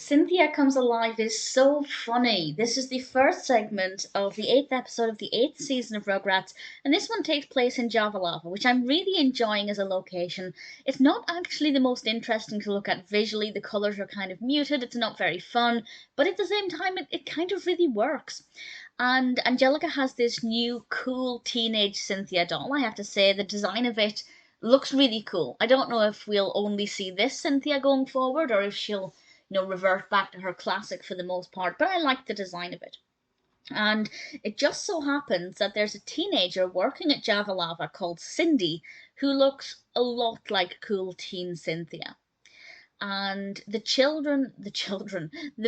Cynthia Comes Alive is so funny. This is the first segment of the 8th episode of the 8th season of Rugrats, and this one takes place in Javalava, which I'm really enjoying as a location. It's not actually the most interesting to look at visually, the colours are kind of muted, it's not very fun, but at the same time it kind of really works. And Angelica has this new cool teenage Cynthia doll. I have to say, the design of it looks really cool. I don't know if we'll only see this Cynthia going forward or if she'll revert back to her classic for the most part, but I like the design of it. And it just so happens that there's a teenager working at Javalava called Cindy who looks a lot like cool teen Cynthia. And the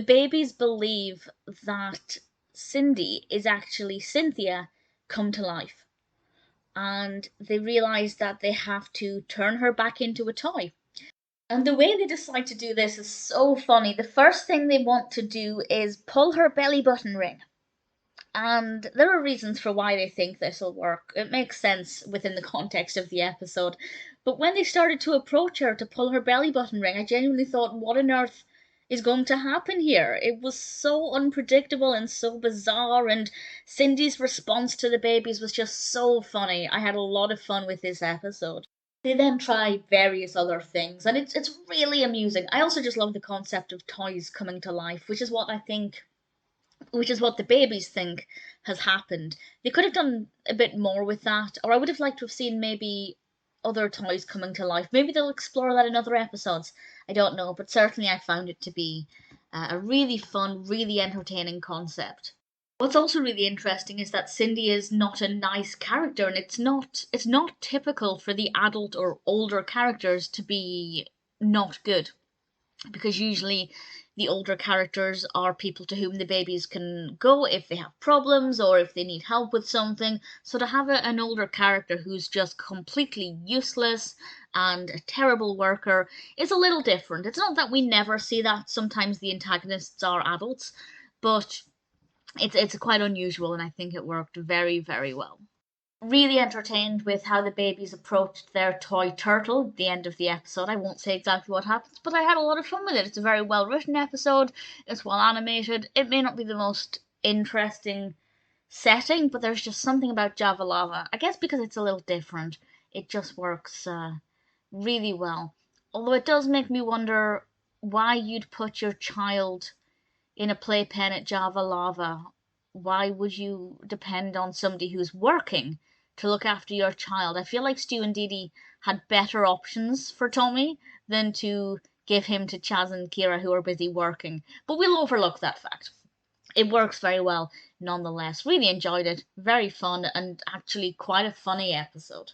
babies believe that Cindy is actually Cynthia come to life. And they realize that they have to turn her back into a toy. And the way they decide to do this is so funny. The first thing they want to do is pull her belly button ring. And there are reasons for why they think this will work. It makes sense within the context of the episode. But when they started to approach her to pull her belly button ring, I genuinely thought, what on earth is going to happen here? It was so unpredictable and so bizarre, and Cindy's response to the babies was just so funny. I had a lot of fun with this episode. They then try various other things, and it's really amusing. I also just love the concept of toys coming to life, which is what the babies think has happened. They could have done a bit more with that, or I would have liked to have seen maybe other toys coming to life. Maybe they'll explore that in other episodes. I don't know, but certainly I found it to be a really fun, really entertaining concept. What's also really interesting is that Cindy is not a nice character, and it's not typical for the adult or older characters to be not good, because usually the older characters are people to whom the babies can go if they have problems or if they need help with something. So to have an older character who's just completely useless and a terrible worker is a little different. It's not that we never see that. Sometimes the antagonists are adults, but it's quite unusual, and I think it worked very, very well. Really entertained with how the babies approached their toy turtle at the end of the episode. I won't say exactly what happens, but I had a lot of fun with it. It's a very well written episode, it's well animated. It may not be the most interesting setting, but there's just something about Javalava. I guess because it's a little different, it just works really well. Although it does make me wonder why you'd put your child in a playpen at Javalava. Why would you depend on somebody who's working to look after your child? I feel like Stu and Dee had better options for Tommy than to give him to Chaz and Kira, who are busy working. But we'll overlook that fact. It works very well nonetheless. Really enjoyed it. Very fun and actually quite a funny episode.